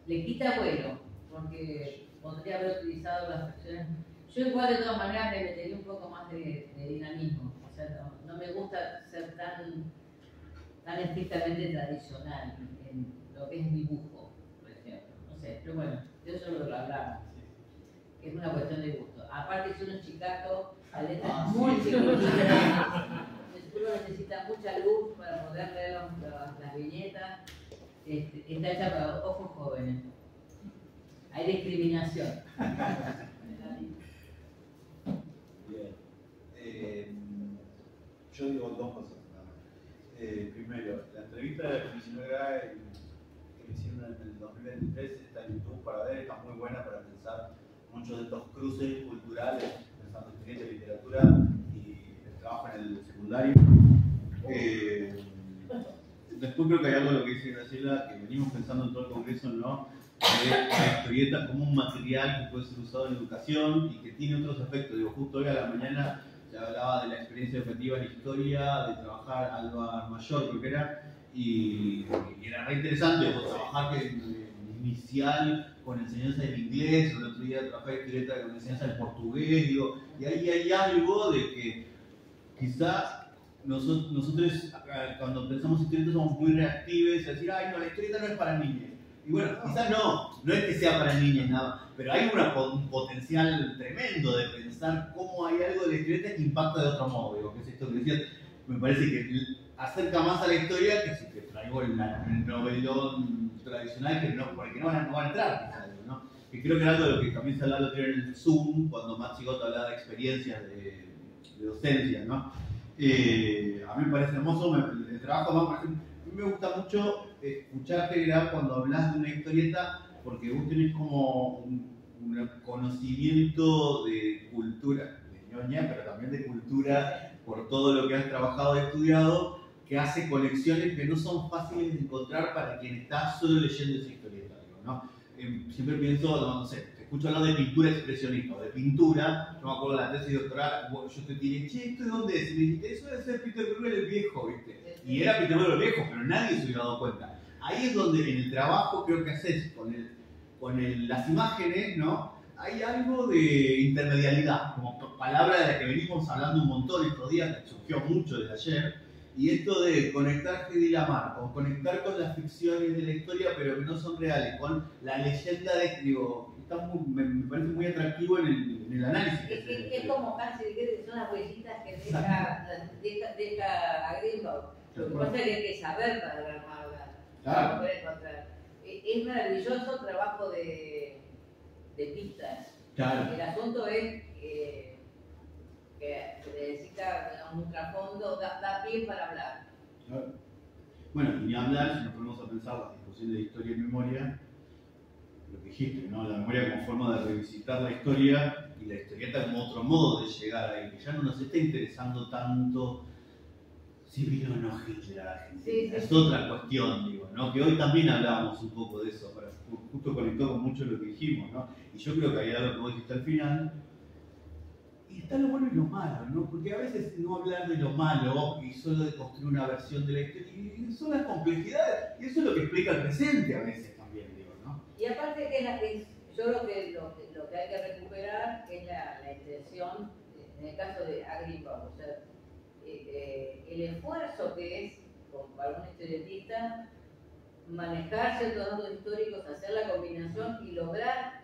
le quita vuelo, porque podría haber utilizado las versiones. Yo igual de todas maneras le metería un poco más de dinamismo, o sea, no me gusta ser tan estrictamente tradicional en lo que es dibujo, por ejemplo, no sé, pero bueno, de eso lo hablamos, que es una cuestión de gusto. Aparte si uno es chicaco, la letra es muy chiquitita, uno necesita mucha luz para poder leer las viñetas, está hecha para ojos jóvenes. Hay discriminación. Bien. Yo digo dos cosas. Primero, la entrevista de Feliciano Gray que me hicieron en el 2023 está en YouTube para ver, está muy buena para pensar muchos de estos cruces culturales, pensando en historieta, literatura y el trabajo en el secundario. Después creo que hay algo de lo que dice Graciela, que venimos pensando en todo el Congreso, ¿no? De la historieta como un material que puede ser usado en educación y que tiene otros efectos. Digo, justo hoy a la mañana se hablaba de la experiencia educativa en historia, de trabajar Alba Mayor, creo que era, y era re interesante, o trabajar inicial con enseñanza del inglés, el otro día trabajé historieta con enseñanza del portugués, digo, y ahí hay algo de que quizás nosotros cuando pensamos en historieta somos muy reactivos a decir, ay no, la historieta no es para niños. Y bueno, quizás no es que sea para niños nada, pero hay un potencial tremendo de pensar cómo hay algo de la historieta que impacta de otro modo. Digo, que es esto que decías, me parece que acerca más a la historia que traigo el novelón tradicional que no, porque no van a entrar, quizás, ¿no? Que creo que era algo de lo que también se hablaba el otro día en el Zoom, cuando Maxi Gotto hablaba de experiencias de docencia, ¿no? A mí me parece hermoso, el trabajo a mí me gusta mucho escucharte, Gra, cuando hablas de una historieta, porque vos tenés como un conocimiento de cultura, de ñoña, pero también de cultura, por todo lo que has trabajado y estudiado, que hace conexiones que no son fáciles de encontrar para quien está solo leyendo esa historieta, digo, ¿no? Siempre pienso, no sé, escucho hablar de pintura expresionista o de pintura, yo me acuerdo de la tesis doctoral, yo te diré, che, ¿esto de dónde es? Y me dijiste, eso debe ser Peter Bruegel el viejo, ¿viste? Y era Peter Bruegel el viejo, pero nadie se hubiera dado cuenta. Ahí es donde en el trabajo creo que haces con las imágenes, ¿no? Hay algo de intermedialidad, como palabra de la que venimos hablando un montón estos días, que surgió mucho desde ayer, y esto de conectar Hedy Lamarr, o conectar con las ficciones de la historia, pero que no son reales, con la leyenda de, digo, me parece muy atractivo en el análisis. Es como casi que son las huellitas que deja a Greenbaum. Lo que pasa es que hay que saber para armarla, para poder encontrar. Es maravilloso trabajo de pistas. Claro. El asunto es que necesita un trasfondo, da pie para hablar. Claro. Bueno, y ni hablar, si nos ponemos a pensar las discusiones de historia y memoria, lo que dijiste, ¿no? La memoria como forma de revisitar la historia y la historieta como otro modo de llegar ahí, que ya no nos está interesando tanto si vino o no Hitler a la Argentina. Sí, sí, es sí. otra cuestión, digo, ¿no? Que hoy también hablábamos un poco de eso, pero justo conectó con mucho lo que dijimos, ¿no? Y yo creo que hay algo que vos dijiste al final, y está lo bueno y lo malo, ¿no? Porque a veces no hablar de lo malo y solo de construir una versión de la historia, y son las complejidades, y eso es lo que explica el presente a veces también, digo, ¿no? Y aparte que yo creo que lo que hay que recuperar es la intención, en el caso de Agripa, o sea, el esfuerzo que es para un historietista manejar ciertos datos históricos, hacer la combinación y lograr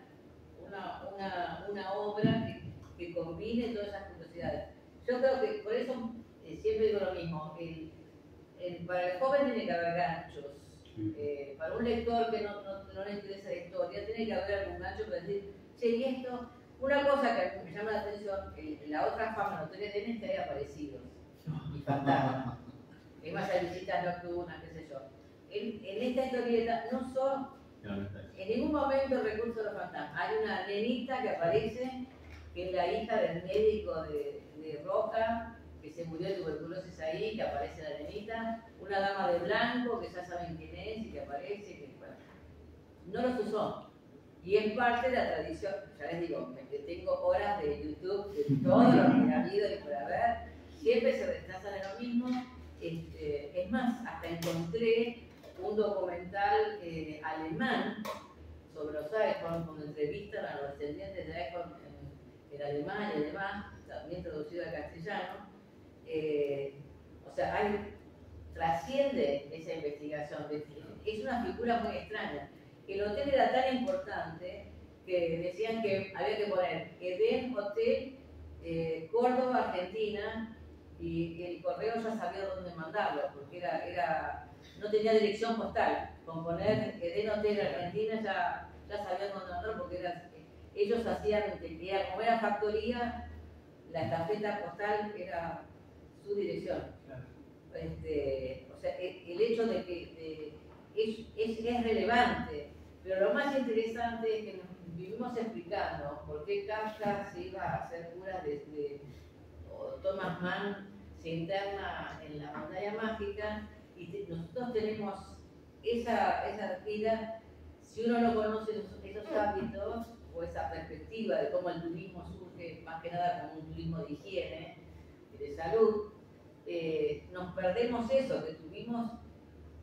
una obra que combine todas esas curiosidades. Yo creo que por eso siempre digo lo mismo, para el joven tiene que haber ganchos, para un lector que no le interesa la historia tiene que haber algún gancho para decir, che, y esto, una cosa que me llama la atención, la otra fama notoria de él es que haya aparecido y fantasmas. Es más, hay visitas nocturnas, qué sé yo. En esta historieta no son, en ningún momento el recurso de los fantasmas. Hay una nenita que aparece, que es la hija del médico de Roca, que se murió de tuberculosis ahí, que aparece la nenita. Una dama de blanco, que ya saben quién es y que aparece, que bueno, no los usó. Y es parte de la tradición, ya les digo, que tengo horas de YouTube de todo lo que ha habido y por haber, siempre se retrasan en lo mismo. Es más, hasta encontré un documental alemán sobre los Eichhorn, cuando entrevistan a los descendientes de Eichhorn en Alemania y demás, también traducido al castellano. O sea, trasciende esa investigación. Es una figura muy extraña. El hotel era tan importante que decían que había que poner Edén Hotel, Córdoba, Argentina, y el correo ya sabía dónde mandarlo, porque no tenía dirección postal. Con poner Edén Hotel Argentina ya sabían dónde mandarlo, porque ellos hacían, como era factoría, la tarjeta postal era su dirección. O sea, el hecho de que es relevante, pero lo más interesante es que nos vivimos explicando por qué Kafka se iba a hacer curas o Thomas Mann se interna en la pantalla mágica, y nosotros tenemos esa vida. Si uno no conoce esos hábitos o esa perspectiva de cómo el turismo surge más que nada como un turismo de higiene y de salud, nos perdemos eso, que tuvimos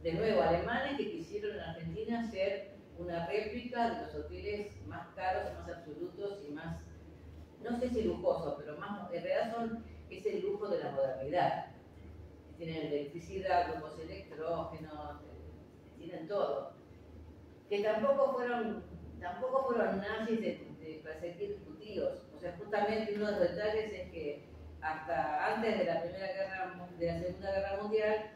de nuevo alemanes que quisieron en Argentina ser una réplica de los hoteles más caros, más absolutos y más, no sé si lujosos, pero más, en realidad es el lujo de la modernidad. Tienen electricidad, grupos electrógenos, tienen todo. Que tampoco fueron nazis de perseguir judíos. O sea, justamente uno de los detalles es que hasta antes de la Segunda Guerra Mundial,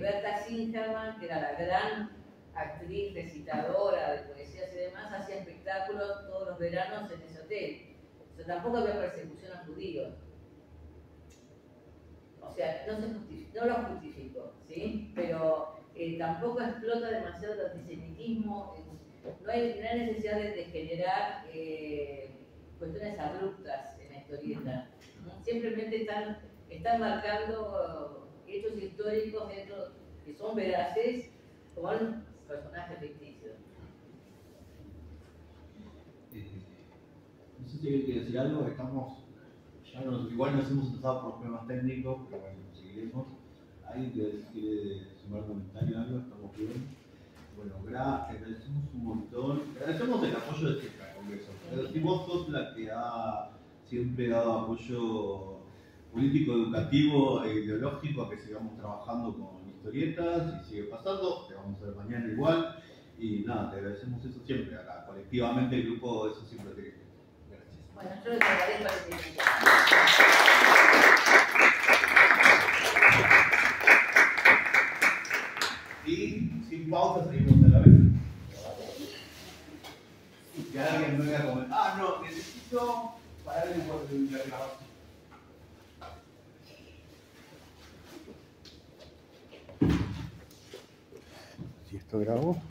Berta Singerman, que era la gran actriz recitadora de poesías y demás, hacía espectáculos todos los veranos en ese hotel. O sea, tampoco había persecución a judíos. O sea, no lo justifico, ¿sí? Pero tampoco explota demasiado el antisemitismo. No hay necesidad de generar cuestiones abruptas en la historieta, ¿no? Simplemente están marcando hechos históricos que son veraces con personajes ficticios. No sé si alguien quiere decir algo, igual nos hemos empezado por problemas técnicos, pero bueno, seguiremos. ¿Alguien quiere sumar comentario algo? ¿Estamos bien? Bueno, agradecemos un montón. Agradecemos el apoyo de este congreso. Vos sos la que ha siempre dado apoyo político, educativo e ideológico a que sigamos trabajando con historietas, y sigue pasando, te vamos a ver mañana igual. Y nada, te agradecemos eso siempre acá, colectivamente el grupo, eso siempre te gracias. Bueno, yo les agradezco la invitación. Y sin pausa seguimos a la vez. Que alguien me venga a comentar. Ah, no, necesito parar el cuarto de la grabación. Si esto grabo.